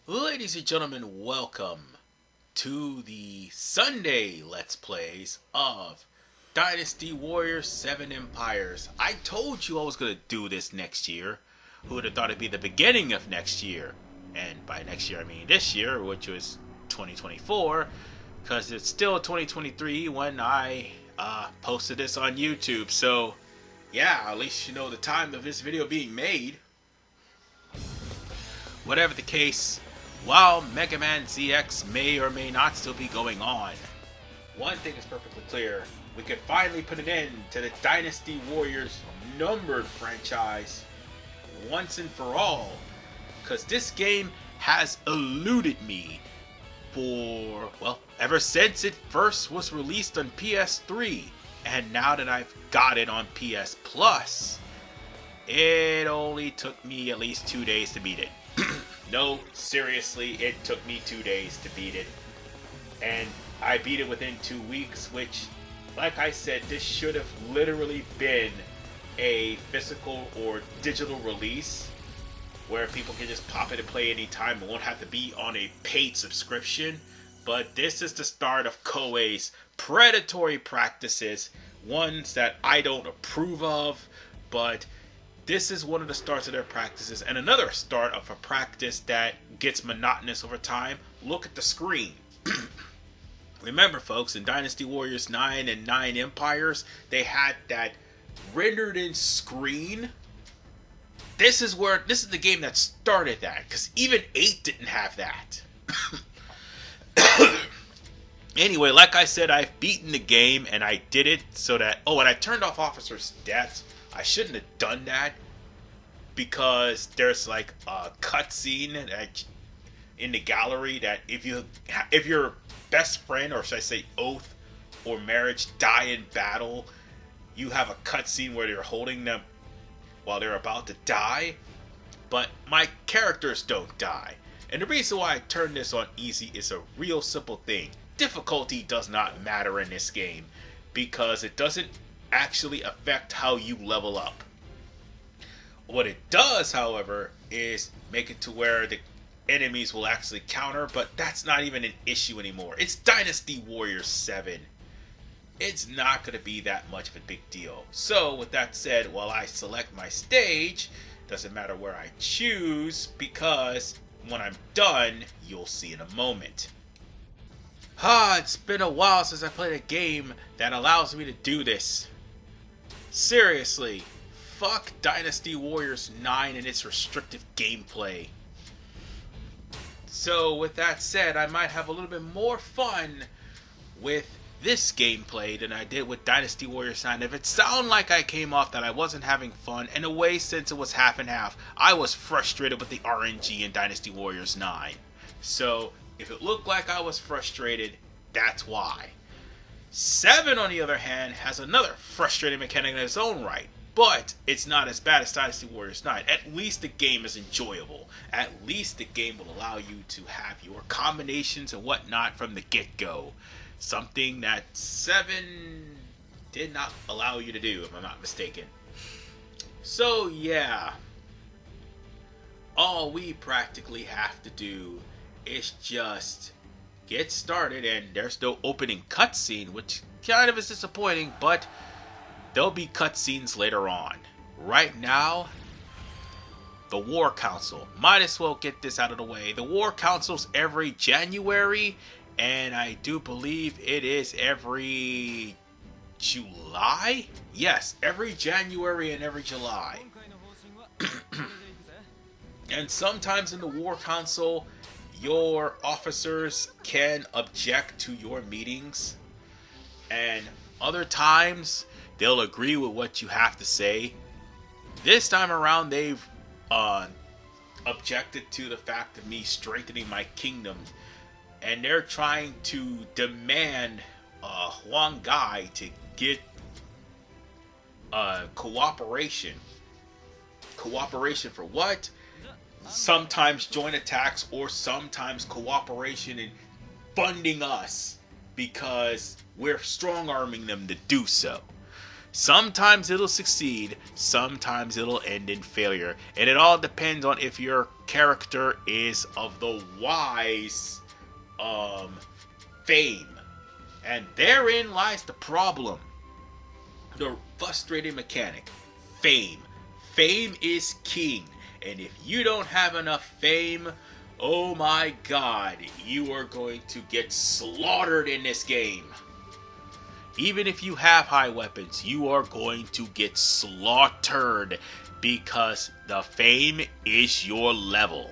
Ladies and gentlemen, welcome to the Sunday Let's Plays of Dynasty Warriors 7 Empires. I told you I was going to do this next year. Who would have thought it'd be the beginning of next year? And by next year, I mean this year, which was 2024, because it's still 2023 when I posted this on YouTube. So, yeah, at least you know the time of this video being made. Whatever the case, while Mega Man ZX may or may not still be going on, one thing is perfectly clear: we can finally put an end to the Dynasty Warriors numbered franchise once and for all, because this game has eluded me for, well, ever since it first was released on PS3, and now that I've got it on PS Plus, it only took me at least 2 days to beat it. No, seriously, it took me 2 days to beat it. And I beat it within 2 weeks, which, like I said, this should have literally been a physical or digital release where people can just pop it and play anytime and won't have to be on a paid subscription. But this is the start of Koei's predatory practices, ones that I don't approve of, but this is one of the starts of their practices, and another start of a practice that gets monotonous over time. Look at the screen. Remember, folks, in Dynasty Warriors 9 and 9 Empires, they had that rendered in screen. This is the game that started that, because even 8 didn't have that. Anyway, like I said, I've beaten the game, and I did it so that, oh, and I turned off officers' deaths. I shouldn't have done that, because there's like a cutscene in the gallery that if your best friend, or should I say oath or marriage, die in battle, you have a cutscene where you're holding them while they're about to die. But my characters don't die, and the reason why I turned this on easy is a real simple thing. Difficulty does not matter in this game, because it doesn't actually affect how you level up. What it does, however, is make it to where the enemies will actually counter, but that's not even an issue anymore. It's Dynasty Warriors 7. It's not going to be that much of a big deal. So, with that said, while I select my stage, doesn't matter where I choose, because when I'm done, you'll see in a moment. It's been a while since I played a game that allows me to do this. Seriously, fuck Dynasty Warriors 9 and its restrictive gameplay. So with that said, I might have a little bit more fun with this gameplay than I did with Dynasty Warriors 9. If it sounded like I came off that I wasn't having fun, in a way, since it was half and half, I was frustrated with the RNG in Dynasty Warriors 9. So if it looked like I was frustrated, that's why. 7, on the other hand, has another frustrating mechanic in its own right, but it's not as bad as Dynasty Warriors 9. At least the game is enjoyable. At least the game will allow you to have your combinations and whatnot from the get-go. Something that 7 did not allow you to do, if I'm not mistaken. So, yeah. All we practically have to do is just get started, and there's no opening cutscene, which kind of is disappointing, but there'll be cutscenes later on. Right now, the War Council. Might as well get this out of the way. The War Council's every January, and I do believe it is every July? Yes, every January and every July. And sometimes in the War Council, your officers can object to your meetings, and other times they'll agree with what you have to say. This time around, they've objected to the fact of me strengthening my kingdom, and they're trying to demand Huang Gai to get cooperation. Cooperation for what? Sometimes joint attacks, or sometimes cooperation in funding us because we're strong-arming them to do so. Sometimes it'll succeed, sometimes it'll end in failure, and it all depends on if your character is of the wise fame. And therein lies the problem. The frustrating mechanic. Fame. Fame is king. And if you don't have enough fame, oh my god, you are going to get slaughtered in this game. Even if you have high weapons, you are going to get slaughtered because the fame is your level.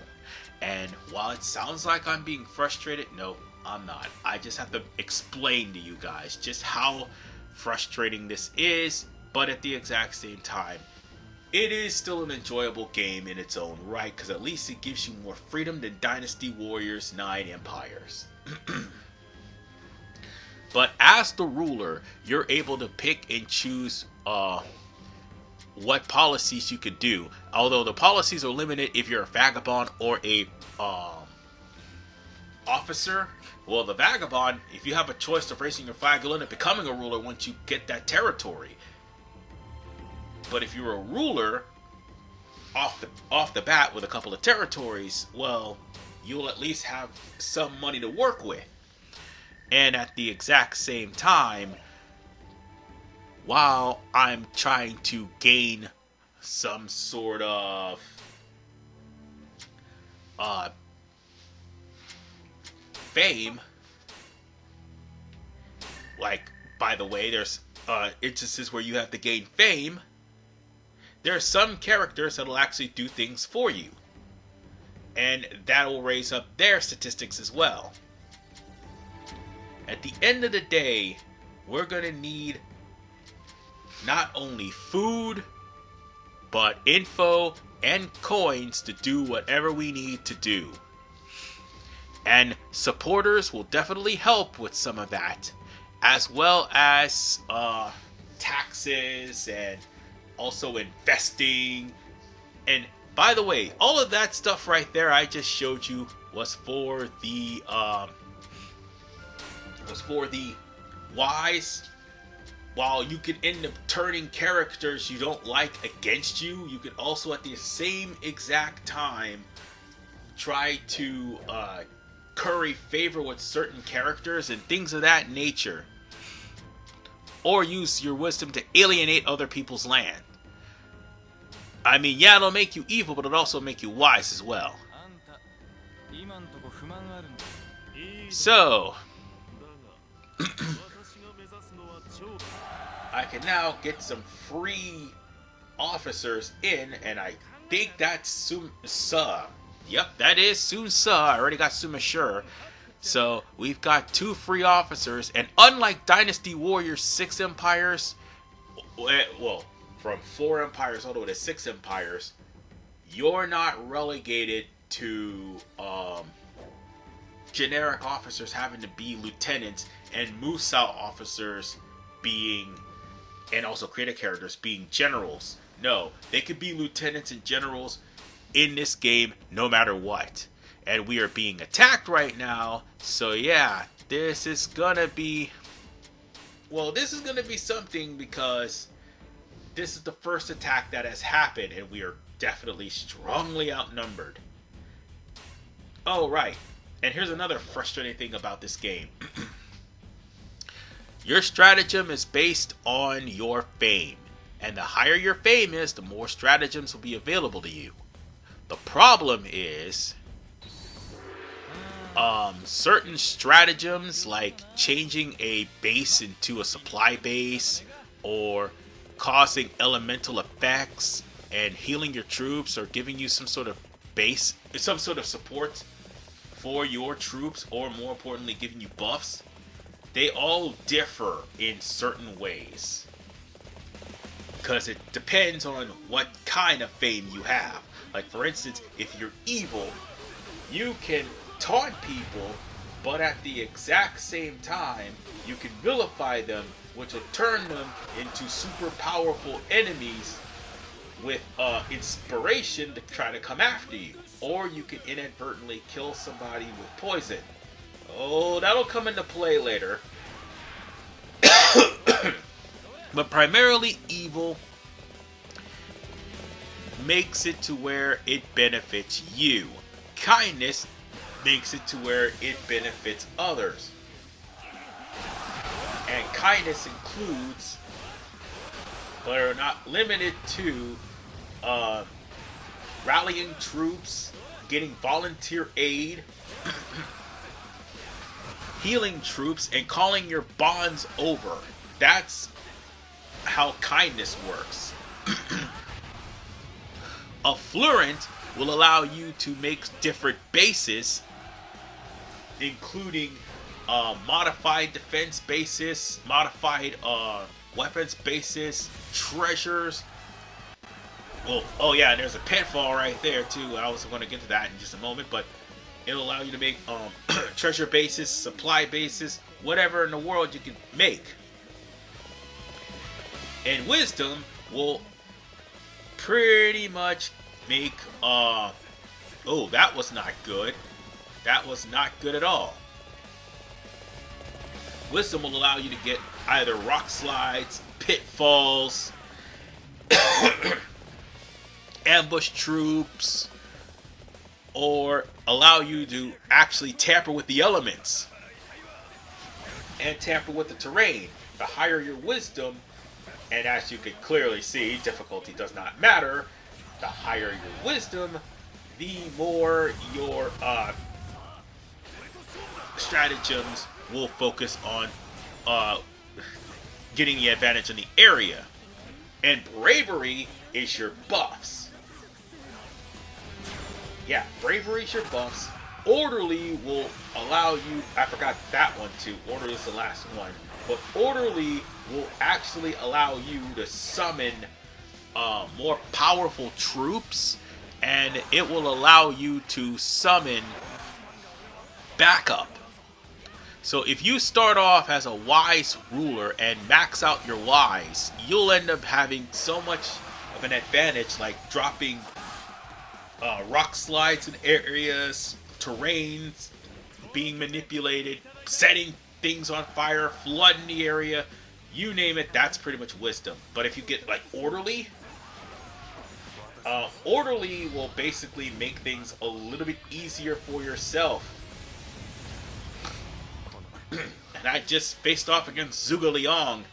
And while it sounds like I'm being frustrated, no, I'm not. I just have to explain to you guys just how frustrating this is, but at the exact same time, it is still an enjoyable game in its own right, because at least it gives you more freedom than Dynasty Warriors 9 Empires. But as the ruler, you're able to pick and choose what policies you could do. Although the policies are limited if you're a vagabond or a officer. Well, the vagabond, if you have a choice of raising your flag, you'll end up becoming a ruler once you get that territory. But if you're a ruler off the bat with a couple of territories, well, you'll at least have some money to work with. And at the exact same time, while I'm trying to gain some sort of fame, like, by the way, there's instances where you have to gain fame. There are some characters that will actually do things for you, and that will raise up their statistics as well. At the end of the day, we're going to need not only food, but info and coins to do whatever we need to do. And supporters will definitely help with some of that, as well as taxes and also investing. And by the way, all of that stuff right there I just showed you was for the wise. While you can end up turning characters you don't like against you, you can also at the same exact time try to curry favor with certain characters and things of that nature. Or use your wisdom to alienate other people's land. I mean, yeah, it'll make you evil, but it'll also make you wise as well. So, I can now get some free officers in, and I think that's Sumsa. Yep, that is Sumsa. I already got Sumashur. So, we've got 2 free officers, and unlike Dynasty Warriors 6 Empires, well, from 4 Empires all the way to 6 Empires, you're not relegated to generic officers having to be lieutenants and Musou officers being, and also creative characters being generals. No, they could be lieutenants and generals in this game no matter what. And we are being attacked right now, so yeah, this is gonna be, well, this is gonna be something, because this is the first attack that has happened, and we are definitely strongly outnumbered. Oh, right. And here's another frustrating thing about this game. Your stratagem is based on your fame. And the higher your fame is, the more stratagems will be available to you. The problem is, certain stratagems, like changing a base into a supply base, or causing elemental effects and healing your troops, or giving you some sort of base, some sort of support for your troops, or more importantly giving you buffs, they all differ in certain ways, because it depends on what kind of fame you have. Like, for instance, if you're evil, you can taunt people, but at the exact same time you can vilify them, which will turn them into super powerful enemies with inspiration to try to come after you. Or you can inadvertently kill somebody with poison. Oh, that'll come into play later. But primarily evil makes it to where it benefits you. Kindness makes it to where it benefits others. And kindness includes, but are not limited to, rallying troops, getting volunteer aid, healing troops, and calling your bonds over. That's how kindness works. Affluent will allow you to make different bases, including modified defense bases, modified weapons bases, treasures. Well, oh yeah, and there's a pitfall right there too. I was going to get to that in just a moment, but it'll allow you to make treasure bases, supply bases, whatever in the world you can make. And wisdom will pretty much make oh, that was not good. That was not good at all. Wisdom will allow you to get either rock slides, pitfalls, ambush troops, or allow you to actually tamper with the elements and tamper with the terrain. The higher your wisdom, and as you can clearly see, difficulty does not matter. The higher your wisdom, the more your stratagems will focus on getting the advantage in the area. And bravery is your buffs. Yeah, bravery is your buffs. Orderly will allow you, I forgot that one too, orderly is the last one, but orderly will actually allow you to summon more powerful troops, and it will allow you to summon backup. So if you start off as a wise ruler and max out your wise, you'll end up having so much of an advantage, like dropping rock slides in areas, terrains being manipulated, setting things on fire, flooding the area, you name it, that's pretty much wisdom. But if you get like orderly, orderly will basically make things a little bit easier for yourself. And I just faced off against Zhuge Liang.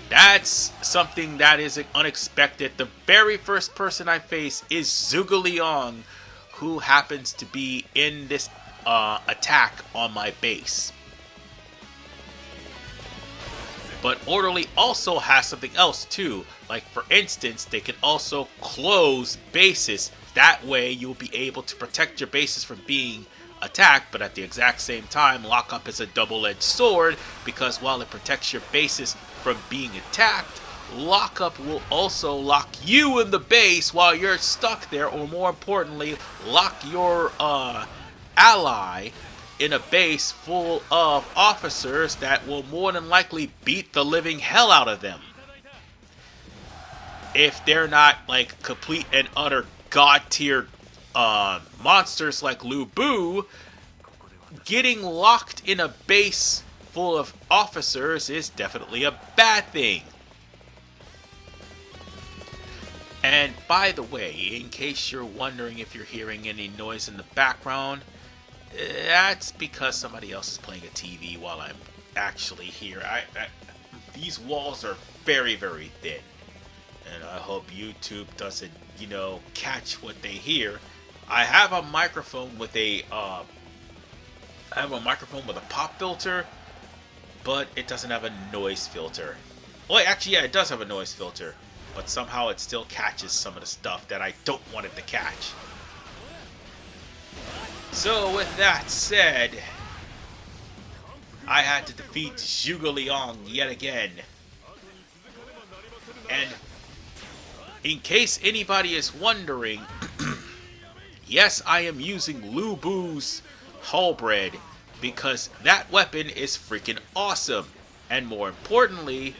That's something that is unexpected. The very first person I face is Zhuge Liang, who happens to be in this attack on my base. But orderly also has something else too. Like for instance, they can also close bases. That way you'll be able to protect your bases from being attacked, but at the exact same time, lockup is a double-edged sword, because while it protects your bases from being attacked, lockup will also lock you in the base while you're stuck there, or more importantly, lock your ally in a base full of officers that will more than likely beat the living hell out of them. If they're not like complete and utter god tier monsters like Lu Bu, getting locked in a base full of officers is definitely a bad thing. And by the way, in case you're wondering if you're hearing any noise in the background, that's because somebody else is playing a TV while I'm actually here. These walls are very, very thin, and I hope YouTube doesn't, catch what they hear. I have a microphone with a pop filter, but it doesn't have a noise filter. Well, actually, yeah, it does have a noise filter, but somehow it still catches some of the stuff that I don't want it to catch. So with that said, I had to defeat Zhuge Liang yet again. And in case anybody is wondering, yes, I am using Lu Bu's halberd because that weapon is freaking awesome. And more importantly,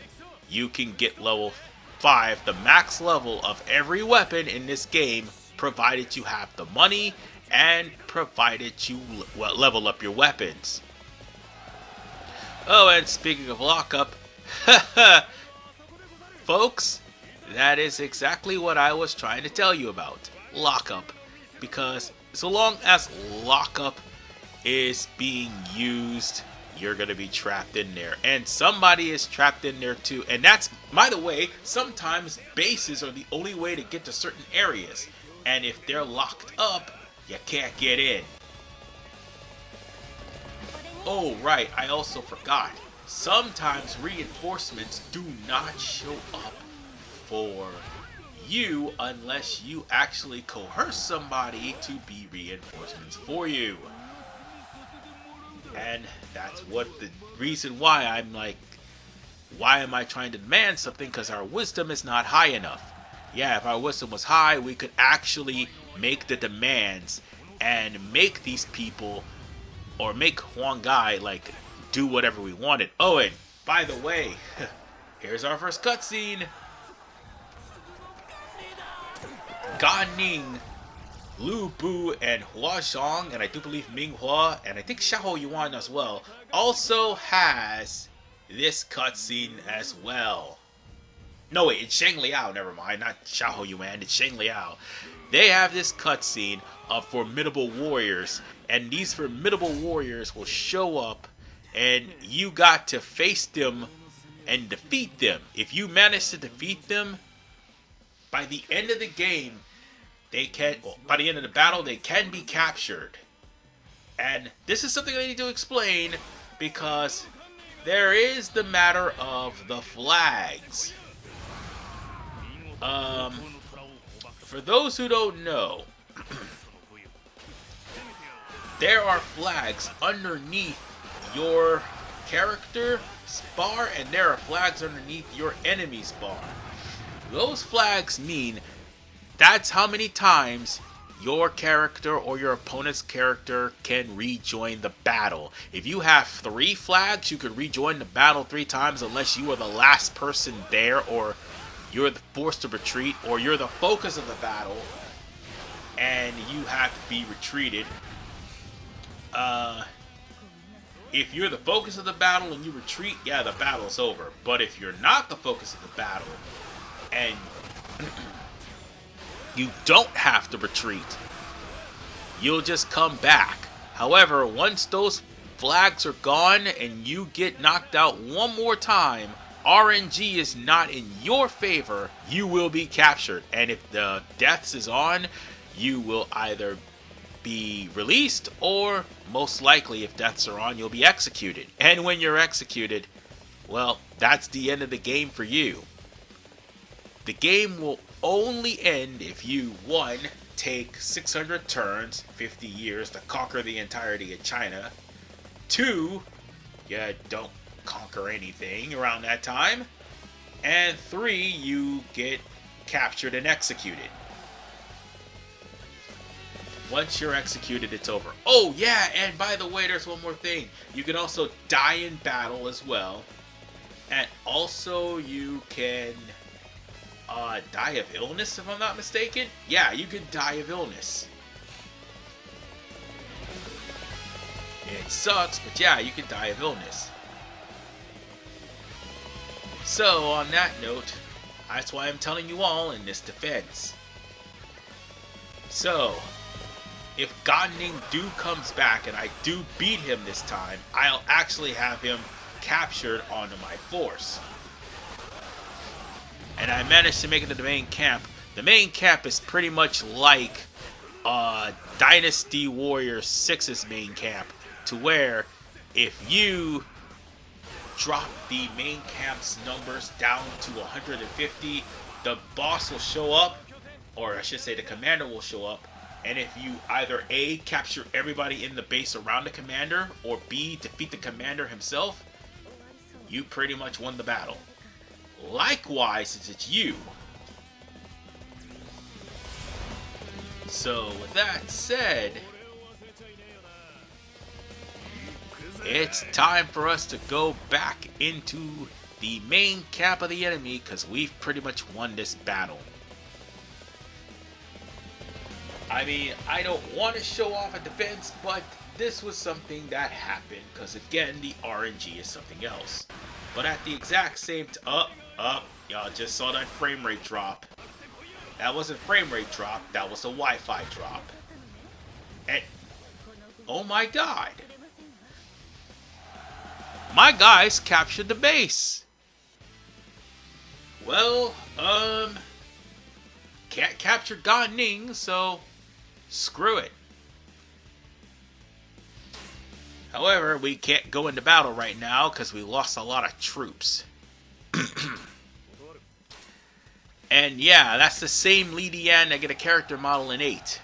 you can get level 5, the max level of every weapon in this game, provided you have the money and provided you level up your weapons. Oh, and speaking of lockup, folks, That is exactly what I was trying to tell you about. Lockup. Because so long as lockup is being used, you're going to be trapped in there. And somebody is trapped in there too. And that's, by the way, sometimes bases are the only way to get to certain areas. And if they're locked up, you can't get in. Oh, right, I also forgot. Sometimes reinforcements do not show up for you unless you actually coerce somebody to be reinforcements for you. And that's what the reason why I'm like, why am I trying to demand something? Because our wisdom is not high enough. Yeah, if our wisdom was high, we could actually make the demands and make these people, or make Huang Gai, like, do whatever we wanted. Oh, and by the way, here's our first cutscene. Gan Ning, Lu Bu, and Hua Zhang, and I do believe Ming Hua, and I think Xiahou Yuan as well, also has this cutscene as well. No, wait, it's Sheng Liao, never mind, not Xiahou Yuan, it's Sheng Liao. They have this cutscene of formidable warriors, and these formidable warriors will show up, and you got to face them and defeat them. If you manage to defeat them, by the end of the game, they can, well, by the end of the battle, they can be captured. And this is something I need to explain, because there is the matter of the flags. For those who don't know, there are flags underneath your character's bar, and there are flags underneath your enemy's bar. Those flags mean that's how many times your character or your opponent's character can rejoin the battle. If you have 3 flags, you can rejoin the battle 3 times unless you are the last person there, or you're forced to retreat, or you're the focus of the battle and you have to be retreated. If you're the focus of the battle and you retreat, yeah, the battle's over. But if you're not the focus of the battle and you don't have to retreat, you'll just come back. However, once those flags are gone and you get knocked out one more time, RNG is not in your favor, you will be captured. And if the deaths is on, you will either be released, or most likely, if deaths are on, you'll be executed. And when you're executed, well, that's the end of the game for you. The game will only end if you, 1, take 600 turns, 50 years, to conquer the entirety of China. 2, you don't conquer anything around that time. And 3, you get captured and executed. Once you're executed, it's over. Oh yeah, and by the way, there's one more thing. You can also die in battle as well. And also you can die of illness, if I'm not mistaken. Yeah, you can die of illness. It sucks, but yeah, you can die of illness. So, on that note, that's why I'm telling you all in this defense. So, if Gan Ning comes back and I do beat him this time, I'll actually have him captured onto my force. And I managed to make it to the main camp. The main camp is pretty much like Dynasty Warriors 6's main camp, to where if you drop the main camp's numbers down to 150, the boss will show up, or I should say the commander will show up, and if you either A, capture everybody in the base around the commander, or B, defeat the commander himself, you pretty much won the battle. Likewise, since it's you. So, with that said, it's time for us to go back into the main camp of the enemy, because we've pretty much won this battle. I mean, I don't want to show off a defense, but this was something that happened, because again, the RNG is something else. But at the exact same Oh, y'all just saw that frame rate drop. That wasn't frame rate drop, that was a Wi-Fi drop. And, oh my god. My guys captured the base. Well, can't capture Gan Ning, so screw it. However, we can't go into battle right now because we lost a lot of troops. And yeah, that's the same Li Dian I get a character model in 8.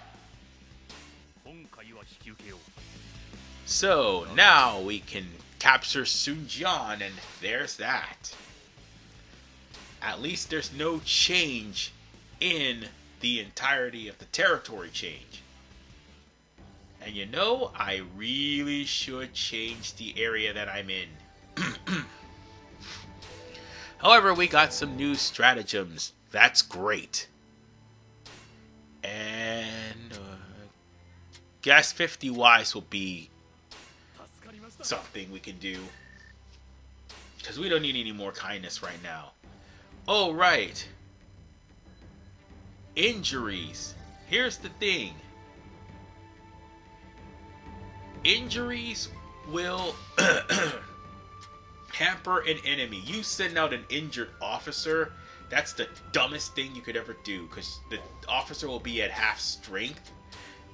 So now we can capture Sun Jian, and there's that. At least there's no change in the entirety of the territory change. And you know, I really should change the area that I'm in. However, we got some new stratagems. That's great. And Gas 50 Wise will be something we can do. Because we don't need any more kindness right now. Oh, right. Injuries. Here's the thing. Injuries will hamper an enemy. You send out an injured officer, that's the dumbest thing you could ever do, because the officer will be at half strength,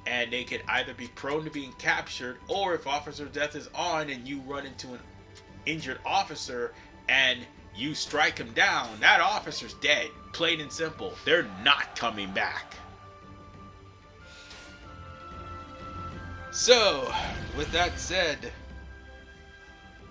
and they could either be prone to being captured, or if officer death is on and you run into an injured officer and you strike him down, that officer's dead. Plain and simple. They're not coming back. So, with that said,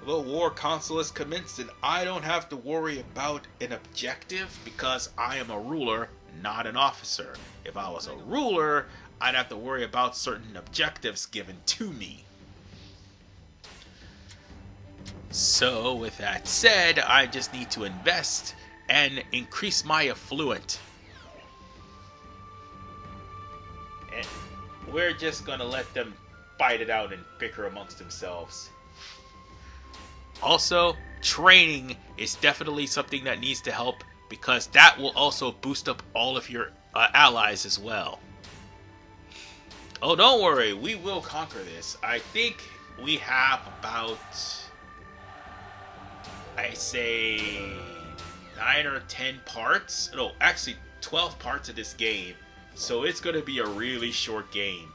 the war console has commenced and I don't have to worry about an objective because I am a ruler, not an officer. If I was a ruler, I'd have to worry about certain objectives given to me. So, with that said, I just need to invest and increase my affluent. And we're just gonna let them fight it out and bicker amongst themselves. Also, training is definitely something that needs to help because that will also boost up all of your allies as well. Oh, don't worry, we will conquer this. I think we have about, I say, 9 or 10 parts. No, actually 12 parts of this game. So it's going to be a really short game.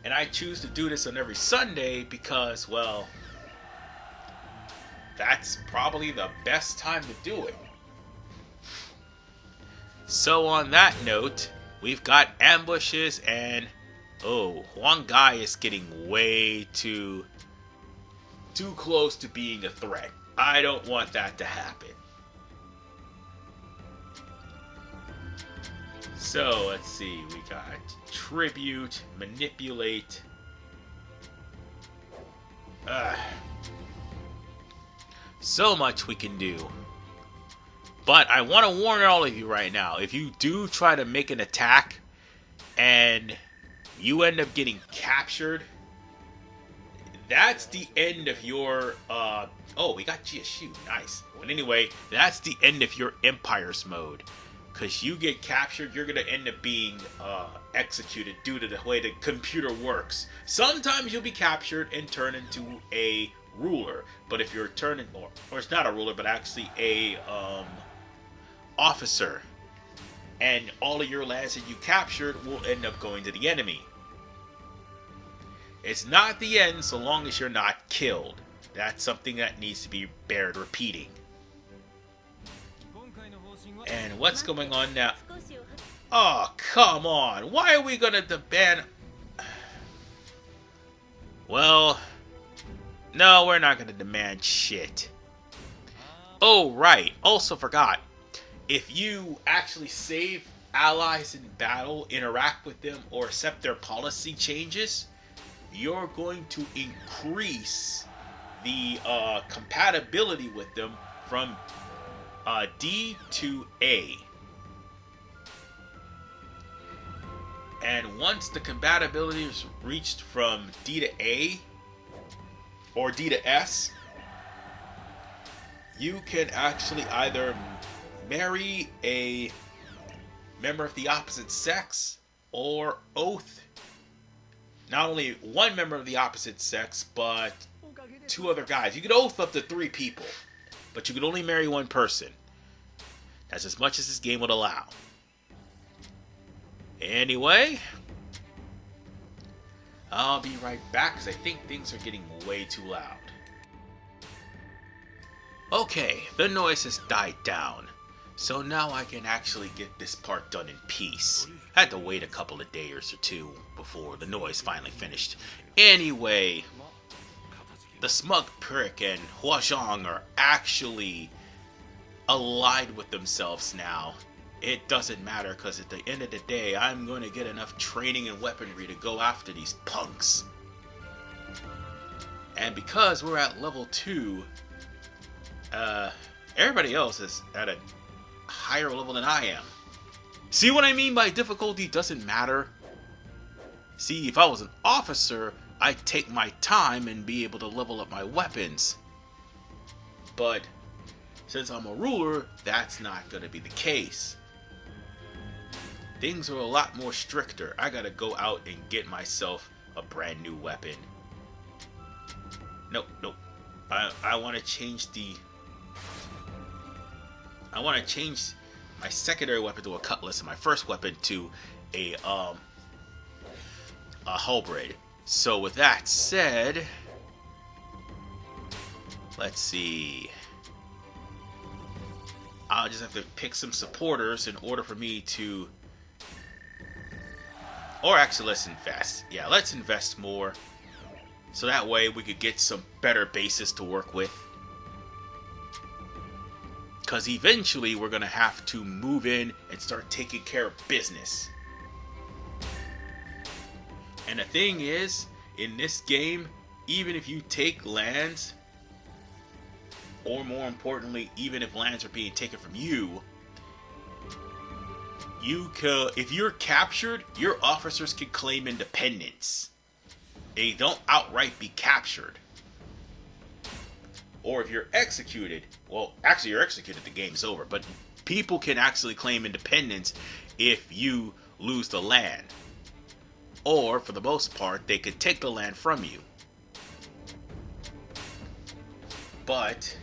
And I choose to do this on every Sunday because, well, that's probably the best time to do it. So on that note, we've got ambushes and, oh, Huang Gai is getting way too close to being a threat. I don't want that to happen. So, let's see, we got tribute, manipulate. So much we can do. But I want to warn all of you right now, if you do try to make an attack and you end up getting captured, that's the end of your, oh, we got GSU, nice. But anyway, that's the end of your Empire's mode. Because you get captured, you're going to end up being executed due to the way the computer works. Sometimes you'll be captured and turn into a ruler. But if you're turning, or it's not a ruler, but actually a officer. And all of your lads that you captured will end up going to the enemy. It's not the end so long as you're not killed. That's something that needs to be bared repeating. And what's going on now? Oh, come on. Why are we going to ban... Well, no, we're not going to demand shit. Oh, right. Also forgot. If you actually save allies in battle, interact with them, or accept their policy changes, you're going to increase the compatibility with them from D to A. And once the compatibility is reached from D to A, or D to S, you can actually either marry a member of the opposite sex or oath not only one member of the opposite sex, but two other guys. You could oath up to 3 people, but you could only marry one person. That's as much as this game would allow. Anyway, I'll be right back because I think things are getting way too loud. Okay, the noise has died down, so now I can actually get this part done in peace. I had to wait a couple of days or two before the noise finally finished. Anyway, the Smug Prick and Huazhong are actually allied with themselves now. It doesn't matter because at the end of the day, I'm going to get enough training and weaponry to go after these punks. And because we're at level 2, everybody else is at a higher level than I am. See what I mean by difficulty doesn't matter? See, if I was an officer, I'd take my time and be able to level up my weapons. But since I'm a ruler, that's not going to be the case. Things are a lot more stricter. I gotta go out and get myself a brand new weapon. Nope. I want to change my secondary weapon to a cutlass and my first weapon to a halberd. So with that said, let's see. I'll just have to pick some supporters in order for me to... Or actually, let's invest. Yeah, let's invest more. So that way we could get some better bases to work with. Because eventually we're going to have to move in and start taking care of business. And the thing is, in this game, even if you take lands, or more importantly, even if lands are being taken from you, if you're captured, your officers can claim independence. They don't outright be captured. Or if you're executed, well, actually you're executed, the game's over, but people can actually claim independence if you lose the land. Or, for the most part, they could take the land from you. But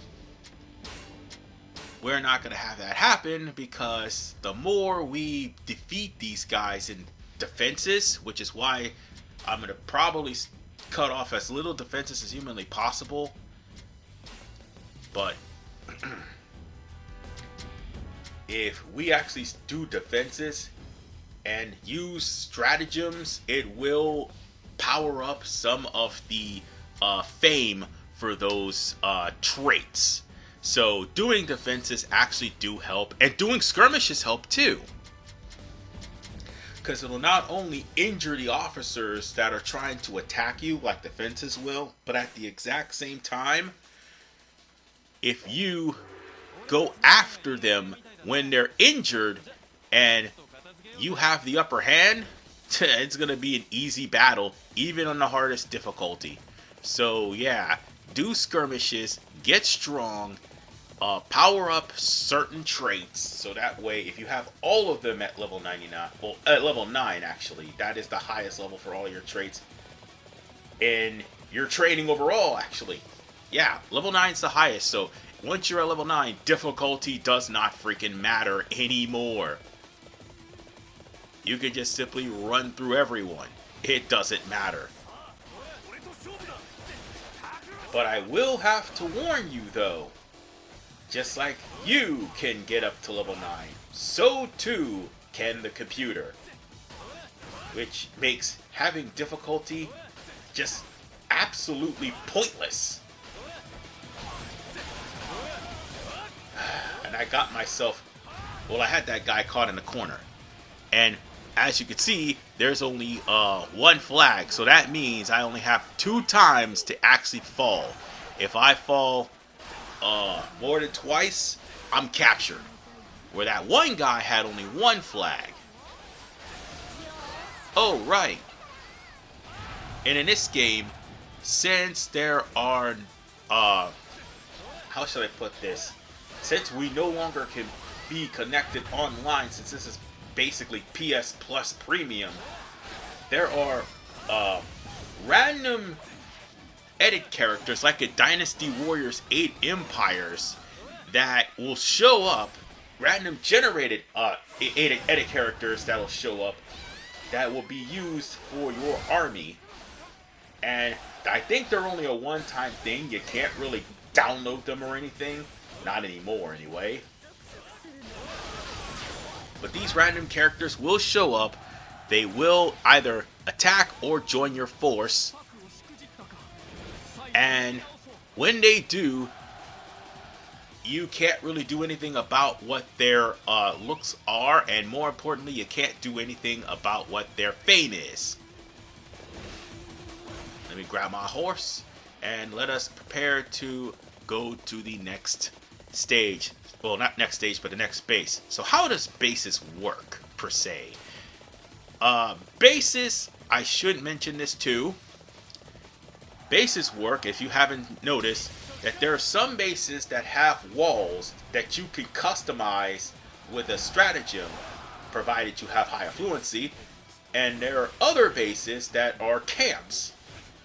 we're not going to have that happen because the more we defeat these guys in defenses, which is why I'm going to probably cut off as little defenses as humanly possible. But if we actually do defenses and use stratagems, it will power up some of the fame for those traits. So doing defenses actually do help, and doing skirmishes help too. Because it'll not only injure the officers that are trying to attack you like defenses will, but at the exact same time, if you go after them when they're injured and you have the upper hand, it's going to be an easy battle, even on the hardest difficulty. So yeah, do skirmishes, get strong, power up certain traits, so that way if you have all of them at level 99, well, at level 9 actually, that is the highest level for all your traits, and your training overall actually, yeah, level 9 is the highest, so once you're at level 9, difficulty does not freaking matter anymore. You can just simply run through everyone. It doesn't matter. But I will have to warn you though, just like you can get up to level 9, so too can the computer. Which makes having difficulty just absolutely pointless. And I got myself, well, I had that guy caught in the corner. And as you can see, there's only one flag. So that means I only have 2 times to actually fall. If I fall more than twice, I'm captured. Where that one guy had only 1 flag. Oh, right. And in this game, since there are how should I put this? Since we no longer can be connected online, since this is basically PS Plus Premium, there are random edit characters like a Dynasty Warriors 8 Empires that will show up, random generated edit characters that will show up that will be used for your army. And I think they're only a one-time thing. You can't really download them or anything. Not anymore, anyway. But these random characters will show up. They will either attack or join your force. And when they do, you can't really do anything about what their looks are. And more importantly, you can't do anything about what their fame is. Let me grab my horse and let us prepare to go to the next stage. Well, not next stage, but the next base. So how does bases work, per se? Bases, I should mention this too. Bases work, if you haven't noticed, that there are some bases that have walls that you can customize with a stratagem, provided you have high affluency. And there are other bases that are camps,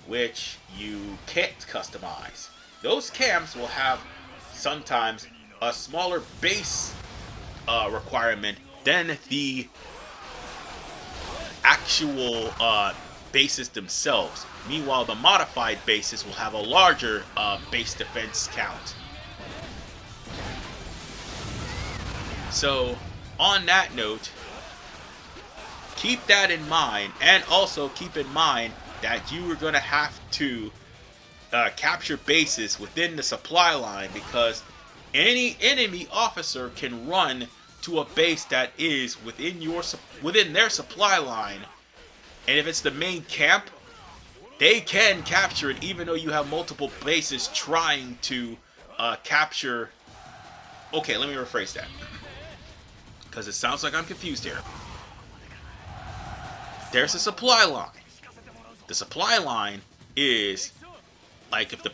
which you can't customize. Those camps will have sometimes a smaller base requirement than the actual bases themselves. Meanwhile, the modified bases will have a larger base defense count. So, on that note, keep that in mind, and also keep in mind that you are going to have to capture bases within the supply line, because any enemy officer can run to a base that is within their supply line, and if it's the main camp, they can capture it even though you have multiple bases trying to capture. Okay, let me rephrase that, because it sounds like I'm confused here. There's a supply line. The supply line is like if the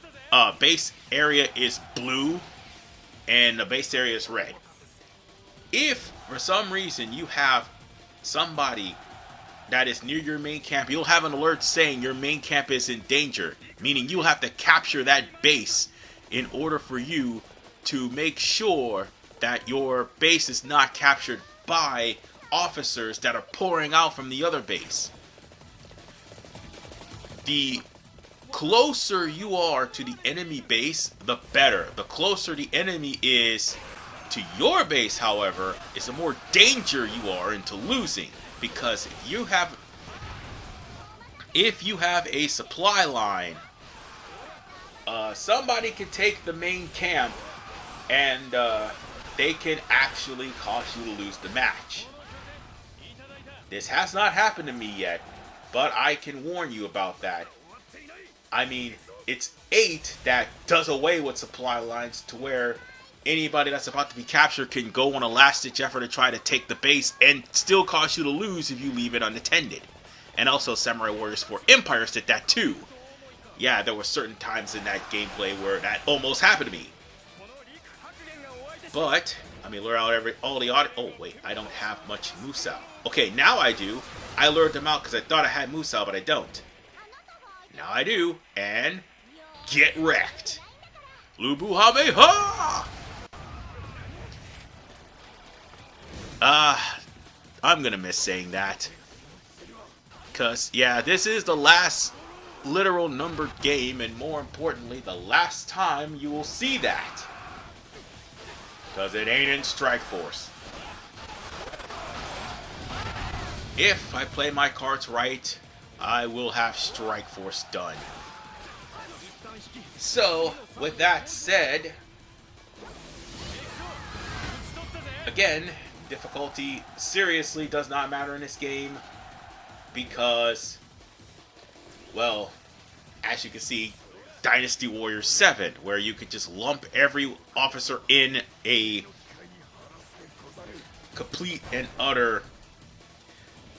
base area is blue and the base area is red. If for some reason you have somebody that is near your main camp, you'll have an alert saying your main camp is in danger, meaning you'll have to capture that base in order for you to make sure that your base is not captured by officers that are pouring out from the other base. The closer you are to the enemy base, the better. The closer the enemy is to your base, however, is the more danger you are into losing. Because if you have a supply line, somebody can take the main camp and they can actually cause you to lose the match. This has not happened to me yet, but I can warn you about that. I mean, it's 8 that does away with supply lines to where anybody that's about to be captured can go on a last-ditch effort to try to take the base and still cause you to lose if you leave it unattended. And also Samurai Warriors 4 Empires did that too. Yeah, there were certain times in that gameplay where that almost happened to me. But, I mean, lure out all the audio. Oh, wait, I don't have much moveset. Okay, now I do. I lured them out because I thought I had moveset, but I don't. Now I do, and get wrecked. Lubuhameha! I'm gonna miss saying that. Because, yeah, this is the last literal numbered game, and more importantly, the last time you will see that. Because it ain't in Strike Force. If I play my cards right, I will have Strike Force done. So, with that said, again, difficulty seriously does not matter in this game because, well, as you can see, Dynasty Warriors 7, where you could just lump every officer in a complete and utter...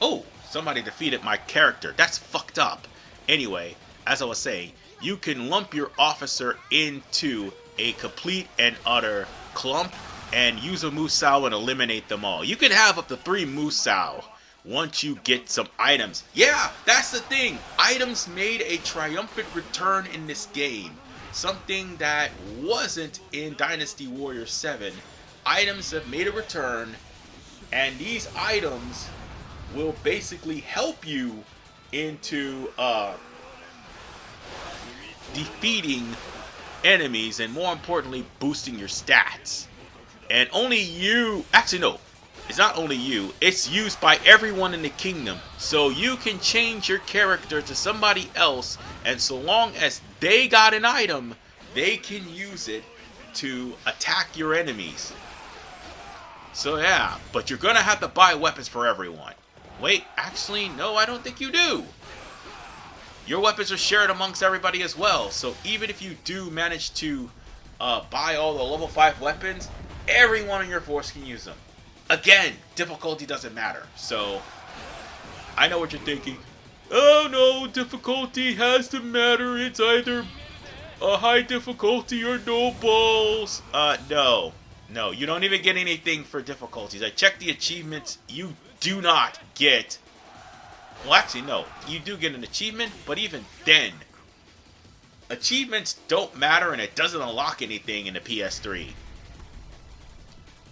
Oh, somebody defeated my character. That's fucked up. Anyway, as I was saying, you can lump your officer into a complete and utter clump and use a Musou and eliminate them all. You can have up to 3 Musou once you get some items. Yeah, that's the thing. Items made a triumphant return in this game. Something that wasn't in Dynasty Warriors 7. Items have made a return, and these items will basically help you into defeating enemies and, more importantly, boosting your stats. And only you, actually no, it's not only you, it's used by everyone in the kingdom. So you can change your character to somebody else, and so long as they got an item, they can use it to attack your enemies. So yeah, but you're gonna have to buy weapons for everyone. Wait, actually, no, I don't think you do. Your weapons are shared amongst everybody as well. So even if you do manage to buy all the level 5 weapons, everyone in your force can use them. Again, difficulty doesn't matter. So I know what you're thinking. Oh no, difficulty has to matter. It's either a high difficulty or no balls. No. No, you don't even get anything for difficulties. I checked the achievements. You do not get... Well, actually, no. You do get an achievement, but even then, achievements don't matter and it doesn't unlock anything in the PS3.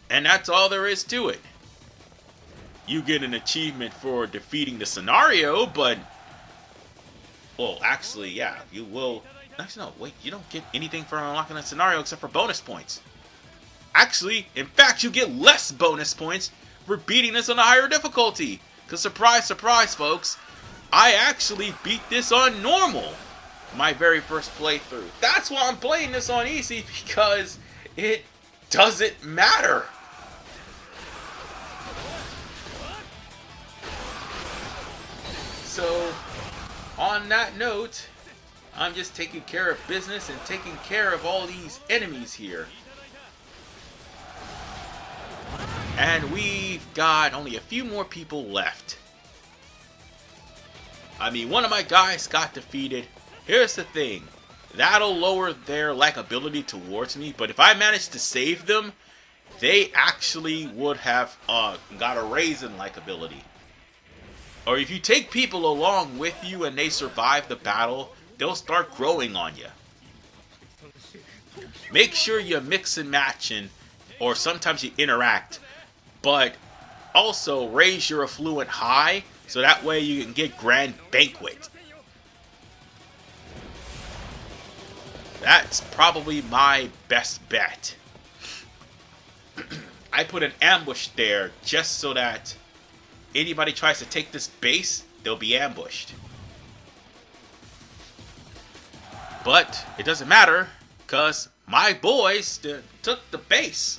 And that's all there is to it. You get an achievement for defeating the scenario, but... Well, actually, yeah, you will... Actually, no, wait, you don't get anything for unlocking a scenario except for bonus points. Actually, in fact, you get less bonus points for beating this on a higher difficulty. Because surprise, surprise, folks, I actually beat this on normal my very first playthrough. That's why I'm playing this on easy, because it doesn't matter. So, on that note, I'm just taking care of business and taking care of all these enemies here. And we've got only a few more people left. I mean, one of my guys got defeated. Here's the thing. That'll lower their likability towards me, but if I manage to save them, they actually would have got a raise in likability. Or if you take people along with you and they survive the battle, they'll start growing on you. Make sure you mix and match, or sometimes you interact. But also raise your affluent high, so that way you can get Grand Banquet. That's probably my best bet. I put an ambush there just so that anybody tries to take this base, they'll be ambushed. But it doesn't matter, because my boys took the base.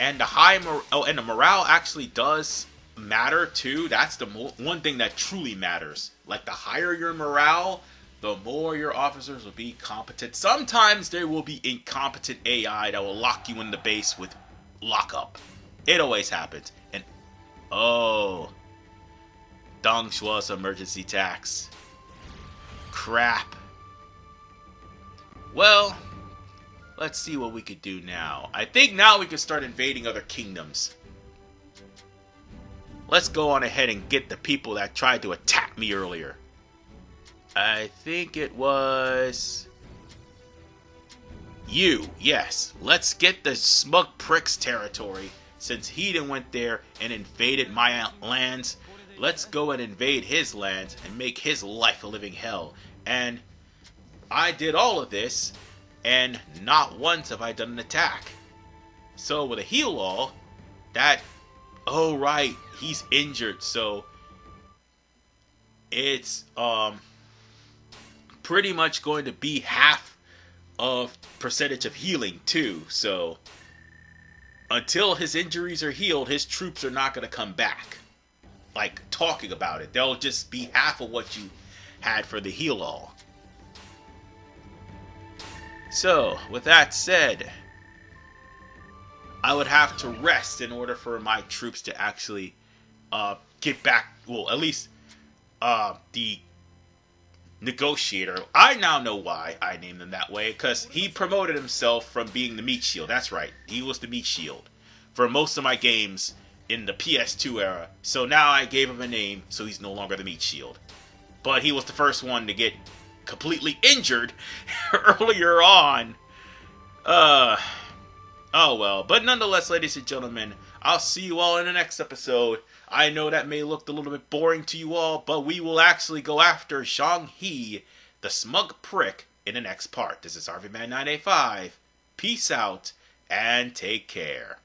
And the morale actually does matter too. That's the one thing that truly matters. Like, the higher your morale, the more your officers will be competent. Sometimes there will be incompetent AI that will lock you in the base with lockup. It always happens. And oh, Dongshua's emergency tax. Crap. Well, let's see what we could do now. I think now we can start invading other kingdoms. Let's go on ahead and get the people that tried to attack me earlier. I think it was you. Yes, let's get the smug prick's territory. Since he done went there and invaded my lands, let's go and invade his lands and make his life a living hell. And I did all of this, and not once have I done an attack. So with a heal all, that... Oh right, he's injured, so... It's pretty much going to be half of percentage of healing too, so... Until his injuries are healed, his troops are not going to come back. Like, talking about it. They'll just be half of what you had for the heal all. So, with that said, I would have to rest in order for my troops to actually get back, well, at least the Negotiator. I now know why I named him that way, because he promoted himself from being the meat shield. That's right, he was the meat shield for most of my games in the PS2 era. So now I gave him a name, so he's no longer the meat shield. But he was the first one to get completely injured earlier on. Oh well. But nonetheless, ladies and gentlemen, I'll see you all in the next episode. I know that may look a little bit boring to you all, but we will actually go after Zhang-He, the smug prick, in the next part. This is RVman985. Peace out, and take care.